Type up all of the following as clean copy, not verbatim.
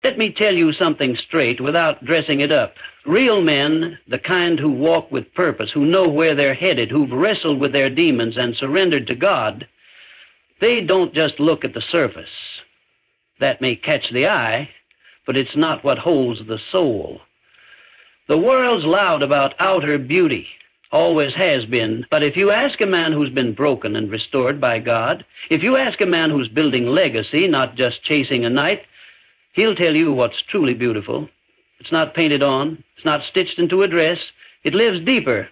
Let me tell you something straight without dressing it up. Real men, the kind who walk with purpose, who know where they're headed, who've wrestled with their demons and surrendered to God, they don't just look at the surface. That may catch the eye, but it's not what holds the soul. The world's loud about outer beauty, always has been, but if you ask a man who's been broken and restored by God, if you ask a man who's building legacy, not just chasing a night, he'll tell you what's truly beautiful. It's not painted on, it's not stitched into a dress, it lives deeper.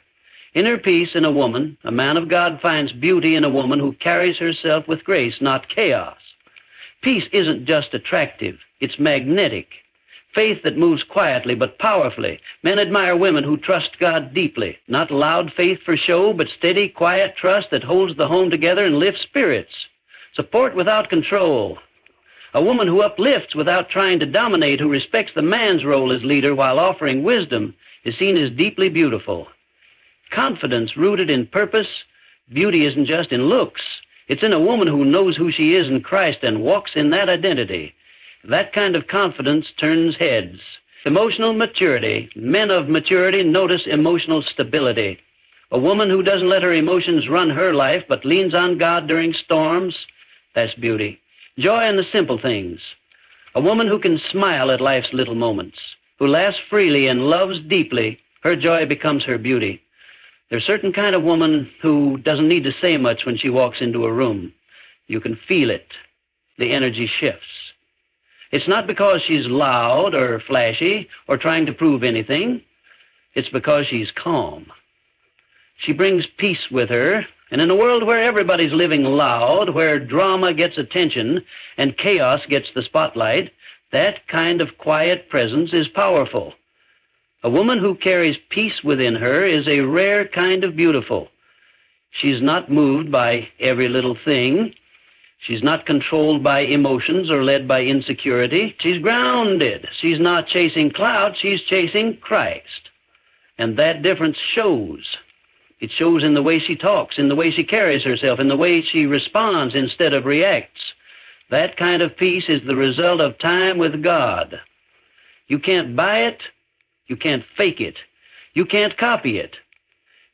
Inner peace in a woman, a man of God finds beauty in a woman who carries herself with grace, not chaos. Peace isn't just attractive, it's magnetic. Faith that moves quietly but powerfully. Men admire women who trust God deeply. Not loud faith for show, but steady, quiet trust that holds the home together and lifts spirits. Support without control. A woman who uplifts without trying to dominate, who respects the man's role as leader while offering wisdom, is seen as deeply beautiful. Confidence rooted in purpose. Beauty isn't just in looks. It's in a woman who knows who she is in Christ and walks in that identity. That kind of confidence turns heads. Emotional maturity. Men of maturity notice emotional stability. A woman who doesn't let her emotions run her life but leans on God during storms, that's beauty. Joy in the simple things. A woman who can smile at life's little moments, who laughs freely and loves deeply, her joy becomes her beauty. There's a certain kind of woman who doesn't need to say much when she walks into a room. You can feel it. The energy shifts. It's not because she's loud or flashy or trying to prove anything. It's because she's calm. She brings peace with her, and in a world where everybody's living loud, where drama gets attention and chaos gets the spotlight, that kind of quiet presence is powerful. A woman who carries peace within her is a rare kind of beautiful. She's not moved by every little thing. She's not controlled by emotions or led by insecurity. She's grounded. She's not chasing clouds. She's chasing Christ. And that difference shows. It shows in the way she talks, in the way she carries herself, in the way she responds instead of reacts. That kind of peace is the result of time with God. You can't buy it. You can't fake it. You can't copy it.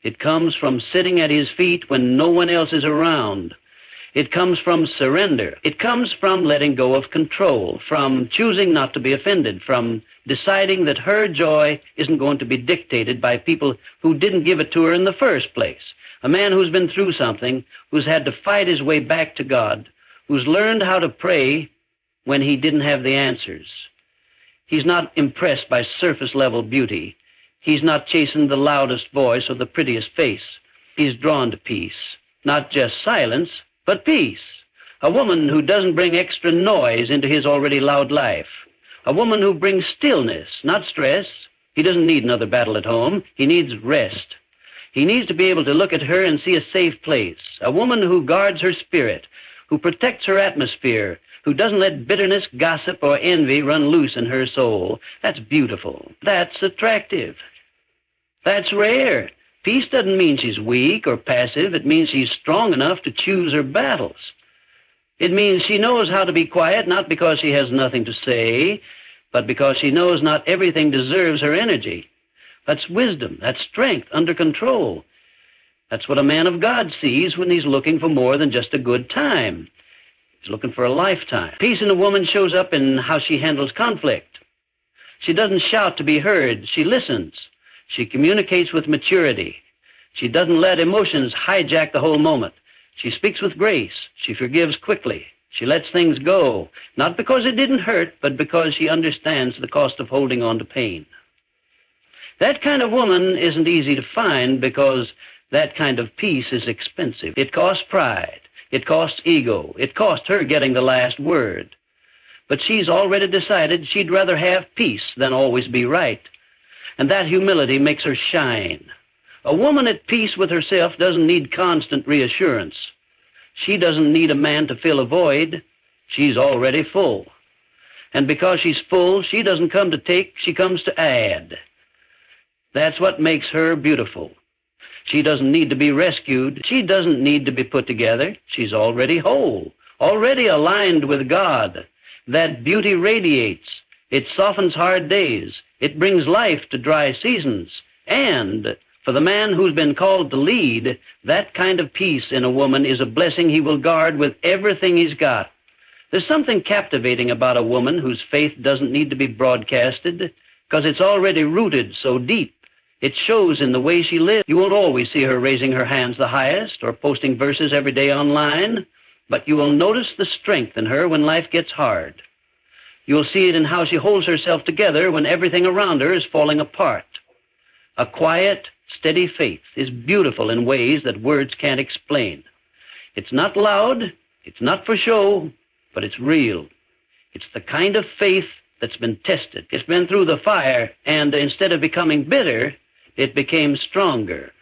It comes from sitting at His feet when no one else is around. It comes from surrender. It comes from letting go of control, from choosing not to be offended, from deciding that her joy isn't going to be dictated by people who didn't give it to her in the first place. A man who's been through something, who's had to fight his way back to God, who's learned how to pray when he didn't have the answers. He's not impressed by surface-level beauty. He's not chasing the loudest voice or the prettiest face. He's drawn to peace, not just silence, but peace. A woman who doesn't bring extra noise into his already loud life. A woman who brings stillness, not stress. He doesn't need another battle at home. He needs rest. He needs to be able to look at her and see a safe place. A woman who guards her spirit, who protects her atmosphere, who doesn't let bitterness, gossip, or envy run loose in her soul. That's beautiful. That's attractive. That's rare. Peace doesn't mean she's weak or passive. It means she's strong enough to choose her battles. It means she knows how to be quiet, not because she has nothing to say, but because she knows not everything deserves her energy. That's wisdom. That's strength under control. That's what a man of God sees when he's looking for more than just a good time. He's looking for a lifetime. Peace in a woman shows up in how she handles conflict. She doesn't shout to be heard. She listens. She communicates with maturity. She doesn't let emotions hijack the whole moment. She speaks with grace. She forgives quickly. She lets things go, not because it didn't hurt, but because she understands the cost of holding on to pain. That kind of woman isn't easy to find because that kind of peace is expensive. It costs pride. It costs ego. It cost her getting the last word. But she's already decided she'd rather have peace than always be right. And that humility makes her shine. A woman at peace with herself doesn't need constant reassurance. She doesn't need a man to fill a void. She's already full. And because she's full, she doesn't come to take, she comes to add. That's what makes her beautiful. She doesn't need to be rescued. She doesn't need to be put together. She's already whole, already aligned with God. That beauty radiates. It softens hard days. It brings life to dry seasons. And for the man who's been called to lead, that kind of peace in a woman is a blessing he will guard with everything he's got. There's something captivating about a woman whose faith doesn't need to be broadcasted because it's already rooted so deep. It shows in the way she lives. You won't always see her raising her hands the highest or posting verses every day online, but you will notice the strength in her when life gets hard. You'll see it in how she holds herself together when everything around her is falling apart. A quiet, steady faith is beautiful in ways that words can't explain. It's not loud, it's not for show, but it's real. It's the kind of faith that's been tested. It's been through the fire, and instead of becoming bitter, it became stronger.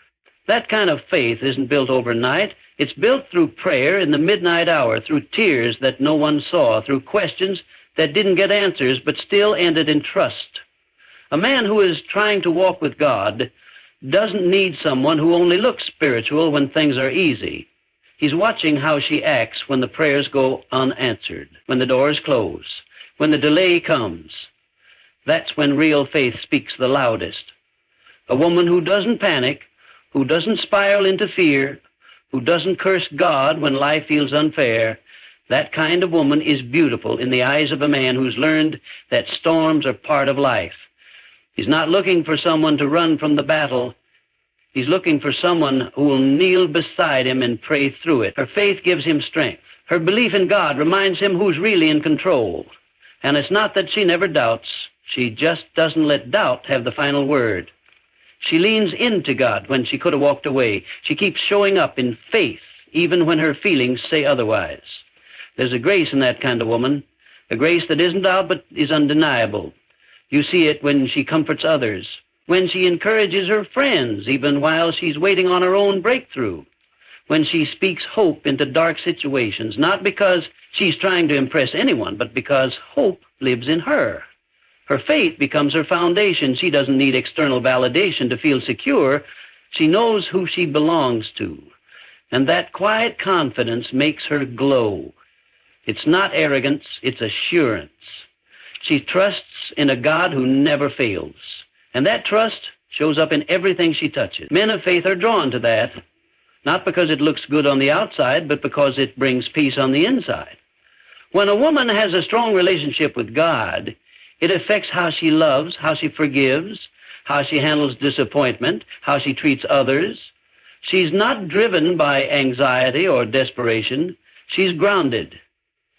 That kind of faith isn't built overnight. It's built through prayer in the midnight hour, through tears that no one saw, through questions that didn't get answers but still ended in trust. A man who is trying to walk with God doesn't need someone who only looks spiritual when things are easy. He's watching how she acts when the prayers go unanswered, when the doors close, when the delay comes. That's when real faith speaks the loudest. A woman who doesn't panic, who doesn't spiral into fear, who doesn't curse God when life feels unfair, that kind of woman is beautiful in the eyes of a man who's learned that storms are part of life. He's not looking for someone to run from the battle. He's looking for someone who will kneel beside him and pray through it. Her faith gives him strength. Her belief in God reminds him who's really in control. And it's not that she never doubts. She just doesn't let doubt have the final word. She leans into God when she could have walked away. She keeps showing up in faith, even when her feelings say otherwise. There's a grace in that kind of woman, a grace that isn't out but is undeniable. You see it when she comforts others, when she encourages her friends, even while she's waiting on her own breakthrough, when she speaks hope into dark situations, not because she's trying to impress anyone, but because hope lives in her. Her faith becomes her foundation. She doesn't need external validation to feel secure. She knows who she belongs to. And that quiet confidence makes her glow. It's not arrogance, it's assurance. She trusts in a God who never fails. And that trust shows up in everything she touches. Men of faith are drawn to that, not because it looks good on the outside, but because it brings peace on the inside. When a woman has a strong relationship with God, it affects how she loves, how she forgives, how she handles disappointment, how she treats others. She's not driven by anxiety or desperation. She's grounded.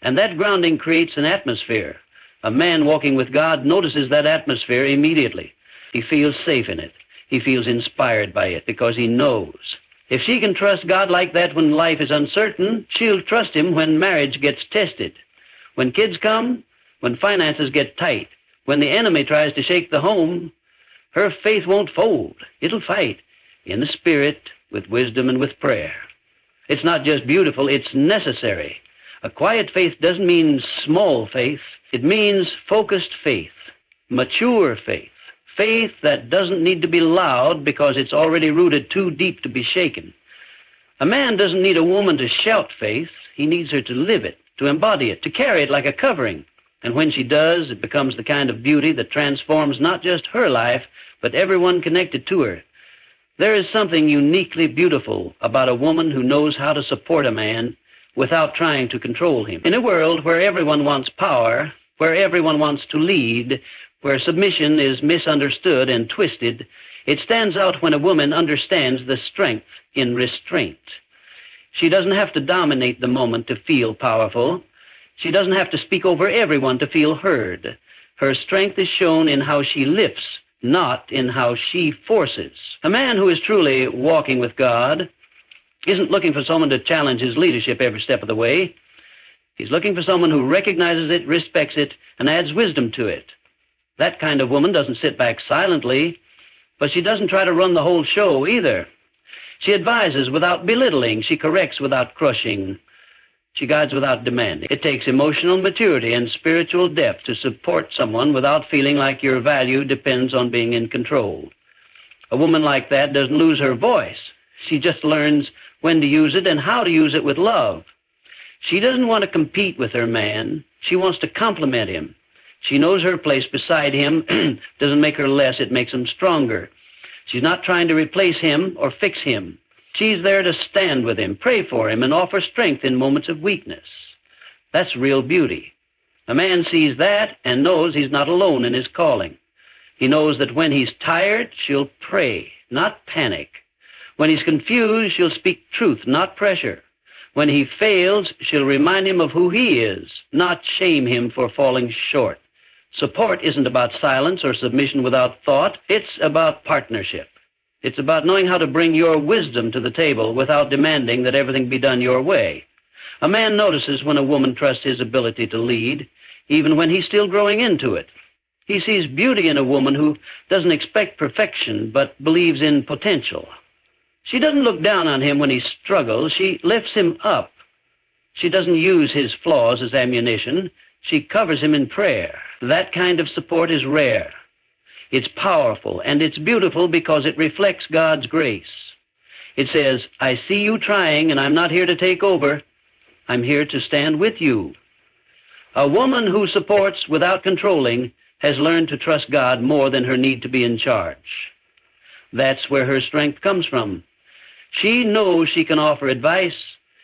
And that grounding creates an atmosphere. A man walking with God notices that atmosphere immediately. He feels safe in it. He feels inspired by it because he knows. If she can trust God like that when life is uncertain, she'll trust him when marriage gets tested. When kids come, when finances get tight, when the enemy tries to shake the home, her faith won't fold. It'll fight in the Spirit, with wisdom and with prayer. It's not just beautiful, it's necessary. A quiet faith doesn't mean small faith. It means focused faith, mature faith, faith that doesn't need to be loud because it's already rooted too deep to be shaken. A man doesn't need a woman to shout faith. He needs her to live it, to embody it, to carry it like a covering. And when she does, it becomes the kind of beauty that transforms not just her life, but everyone connected to her. There is something uniquely beautiful about a woman who knows how to support a man without trying to control him. In a world where everyone wants power, where everyone wants to lead, where submission is misunderstood and twisted, it stands out when a woman understands the strength in restraint. She doesn't have to dominate the moment to feel powerful. She doesn't have to speak over everyone to feel heard. Her strength is shown in how she lifts, not in how she forces. A man who is truly walking with God isn't looking for someone to challenge his leadership every step of the way. He's looking for someone who recognizes it, respects it, and adds wisdom to it. That kind of woman doesn't sit back silently, but she doesn't try to run the whole show either. She advises without belittling. She corrects without crushing. She guides without demanding. It takes emotional maturity and spiritual depth to support someone without feeling like your value depends on being in control. A woman like that doesn't lose her voice. She just learns when to use it and how to use it with love. She doesn't want to compete with her man. She wants to complement him. She knows her place beside him doesn't make her less, it makes him stronger. She's not trying to replace him or fix him. She's there to stand with him, pray for him, and offer strength in moments of weakness. That's real beauty. A man sees that and knows he's not alone in his calling. He knows that when he's tired, she'll pray, not panic. When he's confused, she'll speak truth, not pressure. When he fails, she'll remind him of who he is, not shame him for falling short. Support isn't about silence or submission without thought. It's about partnership. It's about knowing how to bring your wisdom to the table without demanding that everything be done your way. A man notices when a woman trusts his ability to lead, even when he's still growing into it. He sees beauty in a woman who doesn't expect perfection but believes in potential. She doesn't look down on him when he struggles. She lifts him up. She doesn't use his flaws as ammunition. She covers him in prayer. That kind of support is rare. It's powerful, and it's beautiful because it reflects God's grace. It says, I see you trying, and I'm not here to take over. I'm here to stand with you. A woman who supports without controlling has learned to trust God more than her need to be in charge. That's where her strength comes from. She knows she can offer advice,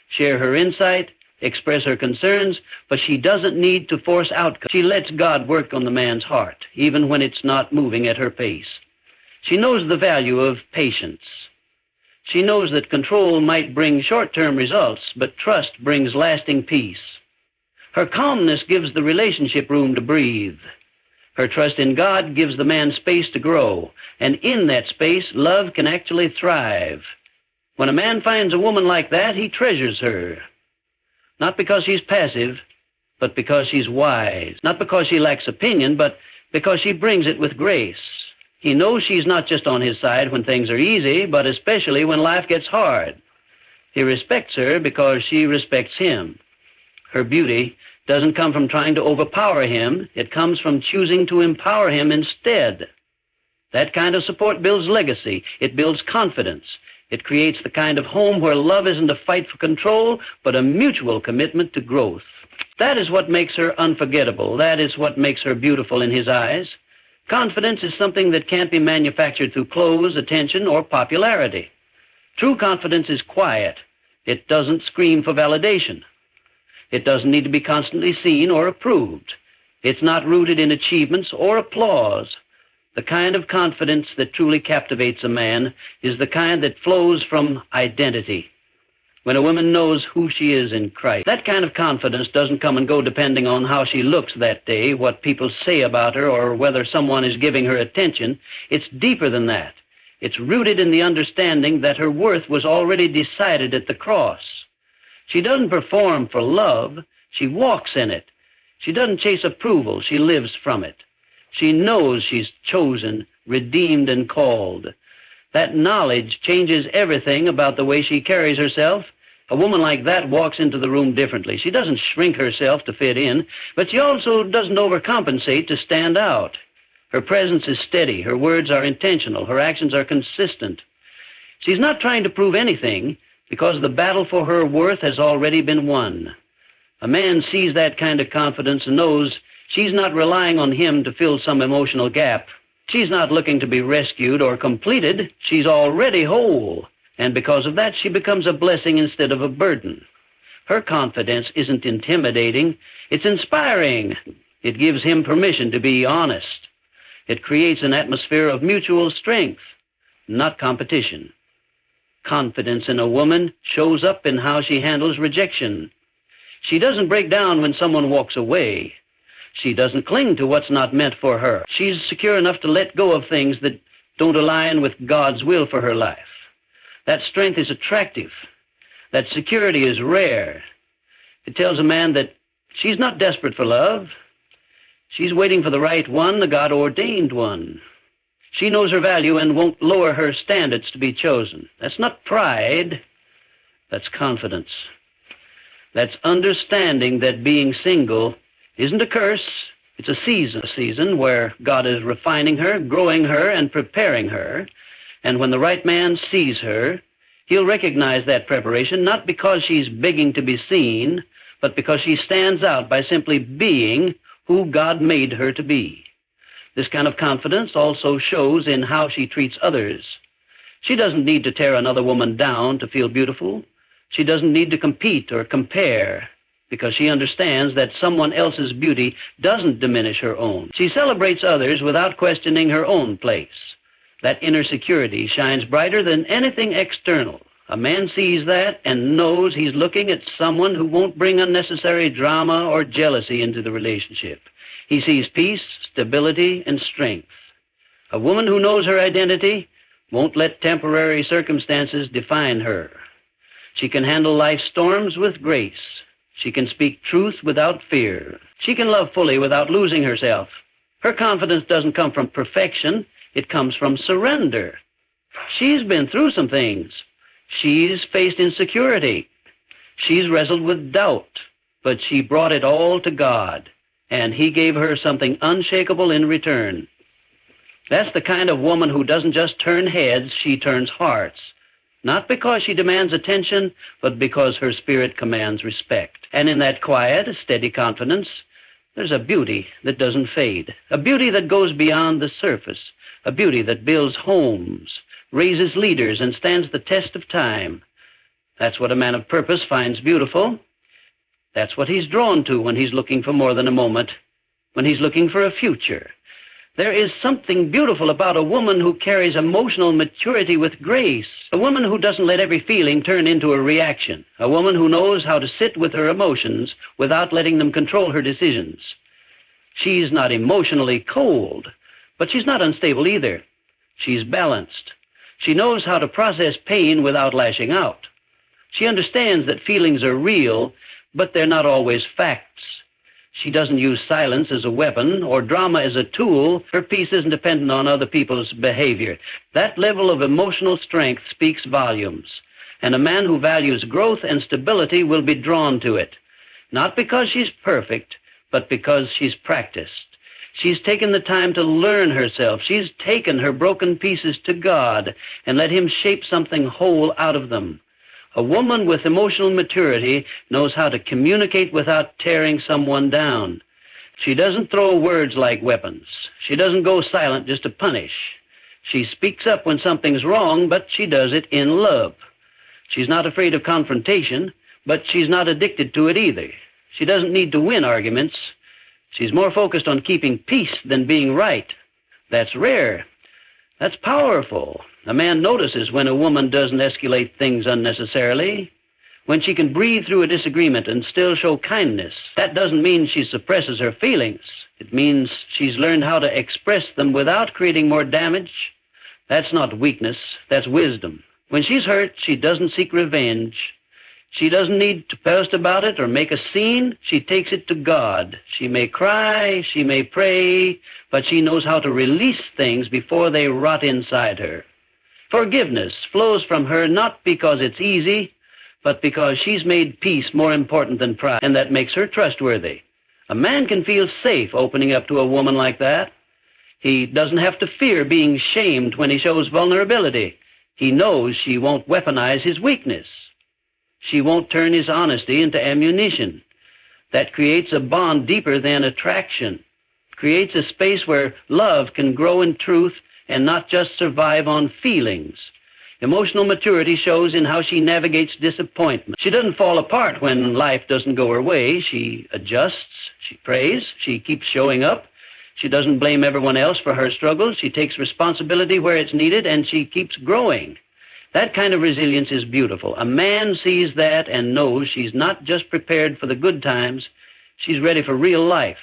share her insight, express her concerns, but she doesn't need to force outcomes. She lets God work on the man's heart, even when it's not moving at her pace. She knows the value of patience. She knows that control might bring short-term results, but trust brings lasting peace. Her calmness gives the relationship room to breathe. Her trust in God gives the man space to grow, and in that space, love can actually thrive. When a man finds a woman like that, he treasures her. Not because she's passive, but because she's wise. Not because she lacks opinion, but because she brings it with grace. He knows she's not just on his side when things are easy, but especially when life gets hard. He respects her because she respects him. Her beauty doesn't come from trying to overpower him. It comes from choosing to empower him instead. That kind of support builds legacy. It builds confidence. It creates the kind of home where love isn't a fight for control, but a mutual commitment to growth. That is what makes her unforgettable. That is what makes her beautiful in his eyes. Confidence is something that can't be manufactured through clothes, attention, or popularity. True confidence is quiet. It doesn't scream for validation. It doesn't need to be constantly seen or approved. It's not rooted in achievements or applause. The kind of confidence that truly captivates a man is the kind that flows from identity. When a woman knows who she is in Christ, that kind of confidence doesn't come and go depending on how she looks that day, what people say about her, or whether someone is giving her attention. It's deeper than that. It's rooted in the understanding that her worth was already decided at the cross. She doesn't perform for love. She walks in it. She doesn't chase approval. She lives from it. She knows she's chosen, redeemed, and called. That knowledge changes everything about the way she carries herself. A woman like that walks into the room differently. She doesn't shrink herself to fit in, but she also doesn't overcompensate to stand out. Her presence is steady. Her words are intentional. Her actions are consistent. She's not trying to prove anything because the battle for her worth has already been won. A man sees that kind of confidence and knows she's not relying on him to fill some emotional gap. She's not looking to be rescued or completed. She's already whole. And because of that, she becomes a blessing instead of a burden. Her confidence isn't intimidating. It's inspiring. It gives him permission to be honest. It creates an atmosphere of mutual strength, not competition. Confidence in a woman shows up in how she handles rejection. She doesn't break down when someone walks away. She doesn't cling to what's not meant for her. She's secure enough to let go of things that don't align with God's will for her life. That strength is attractive. That security is rare. It tells a man that she's not desperate for love. She's waiting for the right one, the God-ordained one. She knows her value and won't lower her standards to be chosen. That's not pride. That's confidence. That's understanding that being single isn't a curse. It's a season where God is refining her, growing her, and preparing her. And when the right man sees her, he'll recognize that preparation, not because she's begging to be seen, but because she stands out by simply being who God made her to be. This kind of confidence also shows in how she treats others. She doesn't need to tear another woman down to feel beautiful. She doesn't need to compete or compare, because she understands that someone else's beauty doesn't diminish her own. She celebrates others without questioning her own place. That inner security shines brighter than anything external. A man sees that and knows he's looking at someone who won't bring unnecessary drama or jealousy into the relationship. He sees peace, stability, and strength. A woman who knows her identity won't let temporary circumstances define her. She can handle life's storms with grace. She can speak truth without fear. She can love fully without losing herself. Her confidence doesn't come from perfection. It comes from surrender. She's been through some things. She's faced insecurity. She's wrestled with doubt, but she brought it all to God, and He gave her something unshakable in return. That's the kind of woman who doesn't just turn heads, she turns hearts. Not because she demands attention, but because her spirit commands respect. And in that quiet, steady confidence, there's a beauty that doesn't fade, a beauty that goes beyond the surface, a beauty that builds homes, raises leaders, and stands the test of time. That's what a man of purpose finds beautiful. That's what he's drawn to when he's looking for more than a moment, when he's looking for a future. There is something beautiful about a woman who carries emotional maturity with grace, a woman who doesn't let every feeling turn into a reaction, a woman who knows how to sit with her emotions without letting them control her decisions. She's not emotionally cold, but she's not unstable either. She's balanced. She knows how to process pain without lashing out. She understands that feelings are real, but they're not always facts. She doesn't use silence as a weapon or drama as a tool. Her peace isn't dependent on other people's behavior. That level of emotional strength speaks volumes. And a man who values growth and stability will be drawn to it. Not because she's perfect, but because she's practiced. She's taken the time to learn herself. She's taken her broken pieces to God and let Him shape something whole out of them. A woman with emotional maturity knows how to communicate without tearing someone down. She doesn't throw words like weapons. She doesn't go silent just to punish. She speaks up when something's wrong, but she does it in love. She's not afraid of confrontation, but she's not addicted to it either. She doesn't need to win arguments. She's more focused on keeping peace than being right. That's rare. That's powerful. A man notices when a woman doesn't escalate things unnecessarily, when she can breathe through a disagreement and still show kindness. That doesn't mean she suppresses her feelings. It means she's learned how to express them without creating more damage. That's not weakness, that's wisdom. When she's hurt, she doesn't seek revenge. She doesn't need to post about it or make a scene. She takes it to God. She may cry, she may pray, but she knows how to release things before they rot inside her. Forgiveness flows from her not because it's easy, but because she's made peace more important than pride, and that makes her trustworthy. A man can feel safe opening up to a woman like that. He doesn't have to fear being shamed when he shows vulnerability. He knows she won't weaponize his weakness. She won't turn his honesty into ammunition. That creates a bond deeper than attraction. It creates a space where love can grow in truth and not just survive on feelings. Emotional maturity shows in how she navigates disappointment. She doesn't fall apart when life doesn't go her way. She adjusts, she prays, she keeps showing up. She doesn't blame everyone else for her struggles. She takes responsibility where it's needed, and she keeps growing. That kind of resilience is beautiful. A man sees that and knows she's not just prepared for the good times, she's ready for real life.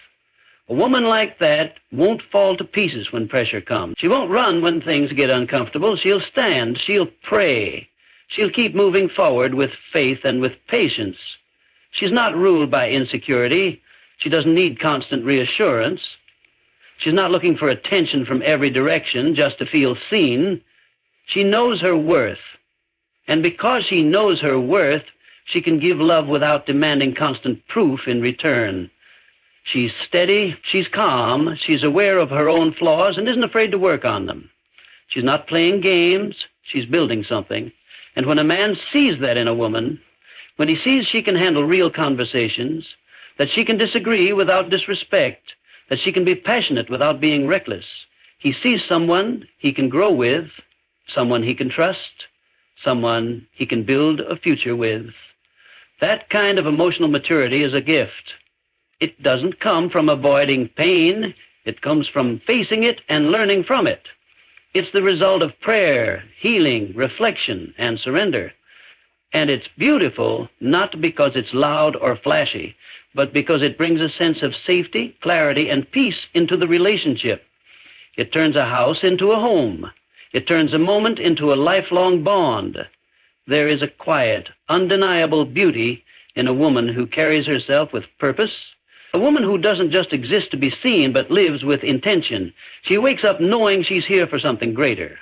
A woman like that won't fall to pieces when pressure comes. She won't run when things get uncomfortable. She'll stand, she'll pray. She'll keep moving forward with faith and with patience. She's not ruled by insecurity. She doesn't need constant reassurance. She's not looking for attention from every direction just to feel seen. She knows her worth, and because she knows her worth, she can give love without demanding constant proof in return. She's steady, she's calm, she's aware of her own flaws and isn't afraid to work on them. She's not playing games, she's building something. And when a man sees that in a woman, when he sees she can handle real conversations, that she can disagree without disrespect, that she can be passionate without being reckless. He sees someone he can grow with, someone he can trust, someone he can build a future with. That kind of emotional maturity is a gift. It doesn't come from avoiding pain. It comes from facing it and learning from it. It's the result of prayer, healing, reflection, and surrender. And it's beautiful not because it's loud or flashy, but because it brings a sense of safety, clarity, and peace into the relationship. It turns a house into a home. It turns a moment into a lifelong bond. There is a quiet, undeniable beauty in a woman who carries herself with purpose, a woman who doesn't just exist to be seen, but lives with intention. She wakes up knowing she's here for something greater.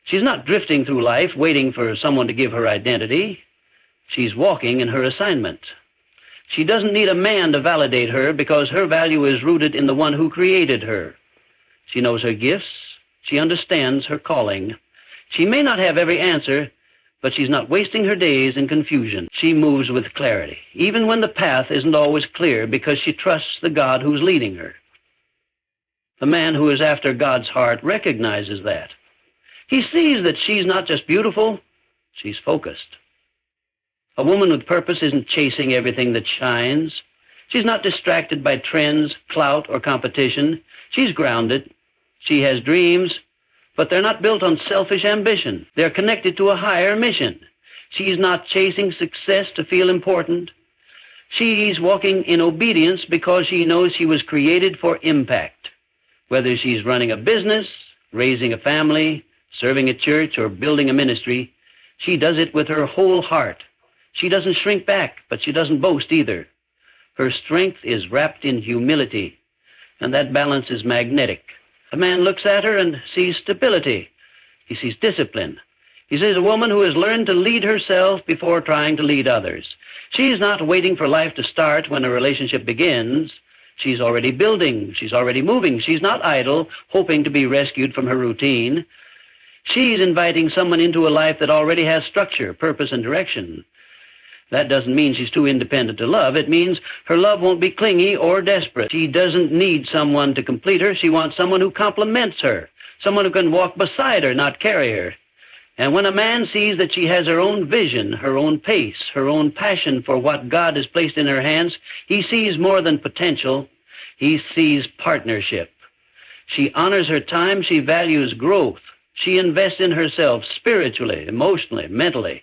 She's not drifting through life waiting for someone to give her identity. She's walking in her assignment. She doesn't need a man to validate her because her value is rooted in the one who created her. She knows her gifts. She understands her calling. She may not have every answer, but she's not wasting her days in confusion. She moves with clarity, even when the path isn't always clear, because she trusts the God who's leading her. The man who is after God's heart recognizes that. He sees that she's not just beautiful, she's focused. A woman with purpose isn't chasing everything that shines. She's not distracted by trends, clout, or competition. She's grounded. She has dreams, but they're not built on selfish ambition. They're connected to a higher mission. She's not chasing success to feel important. She's walking in obedience because she knows she was created for impact. Whether she's running a business, raising a family, serving a church, or building a ministry, she does it with her whole heart. She doesn't shrink back, but she doesn't boast either. Her strength is wrapped in humility, and that balance is magnetic. A man looks at her and sees stability. He sees discipline. He sees a woman who has learned to lead herself before trying to lead others. She's not waiting for life to start when a relationship begins. She's already building. She's already moving. She's not idle, hoping to be rescued from her routine. She's inviting someone into a life that already has structure, purpose, and direction. That doesn't mean she's too independent to love. It means her love won't be clingy or desperate. She doesn't need someone to complete her. She wants someone who complements her, someone who can walk beside her, not carry her. And when a man sees that she has her own vision, her own pace, her own passion for what God has placed in her hands, he sees more than potential. He sees partnership. She honors her time. She values growth. She invests in herself spiritually, emotionally, mentally.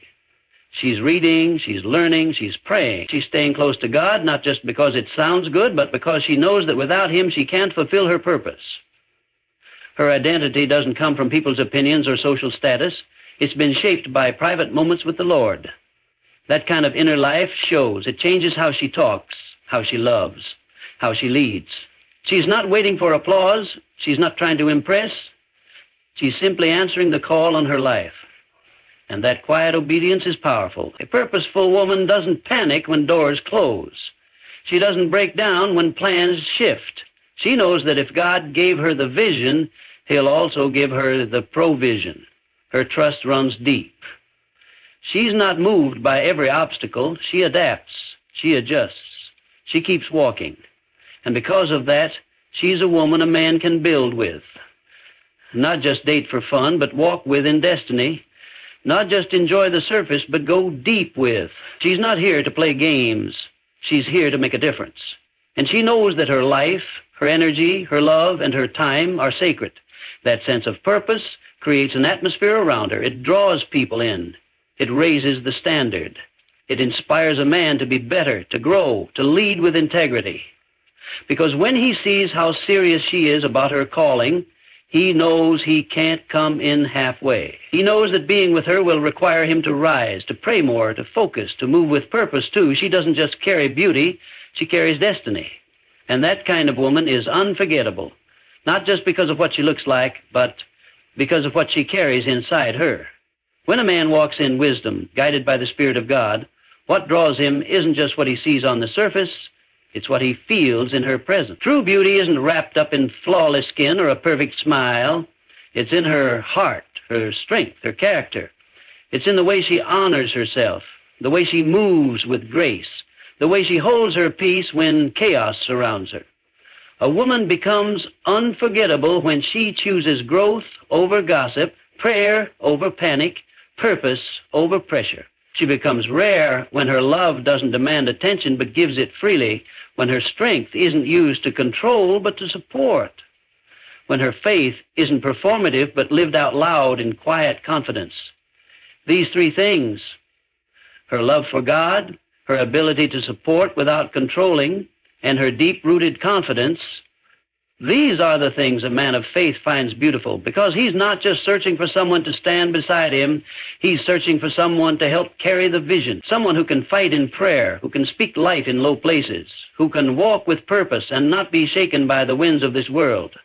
She's reading, she's learning, she's praying. She's staying close to God, not just because it sounds good, but because she knows that without Him she can't fulfill her purpose. Her identity doesn't come from people's opinions or social status. It's been shaped by private moments with the Lord. That kind of inner life shows. It changes how she talks, how she loves, how she leads. She's not waiting for applause. She's not trying to impress. She's simply answering the call on her life. And that quiet obedience is powerful. A purposeful woman doesn't panic when doors close. She doesn't break down when plans shift. She knows that if God gave her the vision, He'll also give her the provision. Her trust runs deep. She's not moved by every obstacle. She adapts. She adjusts. She keeps walking. And because of that, she's a woman a man can build with. Not just date for fun, but walk with in destiny. Not just enjoy the surface, but go deep with. She's not here to play games. She's here to make a difference. And she knows that her life, her energy, her love, and her time are sacred. That sense of purpose creates an atmosphere around her. It draws people in. It raises the standard. It inspires a man to be better, to grow, to lead with integrity. Because when he sees how serious she is about her calling, he knows he can't come in halfway. He knows that being with her will require him to rise, to pray more, to focus, to move with purpose, too. She doesn't just carry beauty, she carries destiny. And that kind of woman is unforgettable, not just because of what she looks like, but because of what she carries inside her. When a man walks in wisdom, guided by the Spirit of God, what draws him isn't just what he sees on the surface, it's what he feels in her presence. True beauty isn't wrapped up in flawless skin or a perfect smile. It's in her heart, her strength, her character. It's in the way she honors herself, the way she moves with grace, the way she holds her peace when chaos surrounds her. A woman becomes unforgettable when she chooses growth over gossip, prayer over panic, purpose over pressure. She becomes rare when her love doesn't demand attention but gives it freely, when her strength isn't used to control but to support, when her faith isn't performative but lived out loud in quiet confidence. These three things, her love for God, her ability to support without controlling, and her deep-rooted confidence, these are the things a man of faith finds beautiful, because he's not just searching for someone to stand beside him, he's searching for someone to help carry the vision, someone who can fight in prayer, who can speak life in low places, who can walk with purpose and not be shaken by the winds of this world.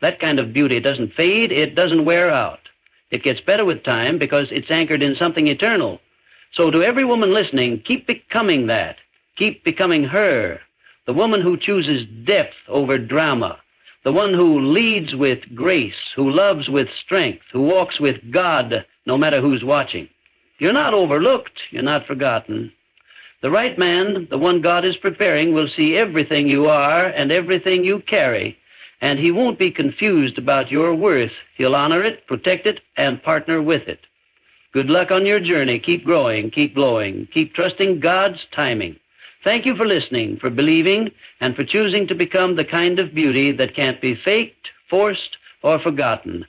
That kind of beauty doesn't fade, it doesn't wear out. It gets better with time because it's anchored in something eternal. So to every woman listening, keep becoming that. Keep becoming her, the woman who chooses depth over drama, the one who leads with grace, who loves with strength, who walks with God no matter who's watching. You're not overlooked, you're not forgotten. The right man, the one God is preparing, will see everything you are and everything you carry, and he won't be confused about your worth. He'll honor it, protect it, and partner with it. Good luck on your journey. Keep growing, keep glowing, keep trusting God's timing. Thank you for listening, for believing, and for choosing to become the kind of beauty that can't be faked, forced, or forgotten.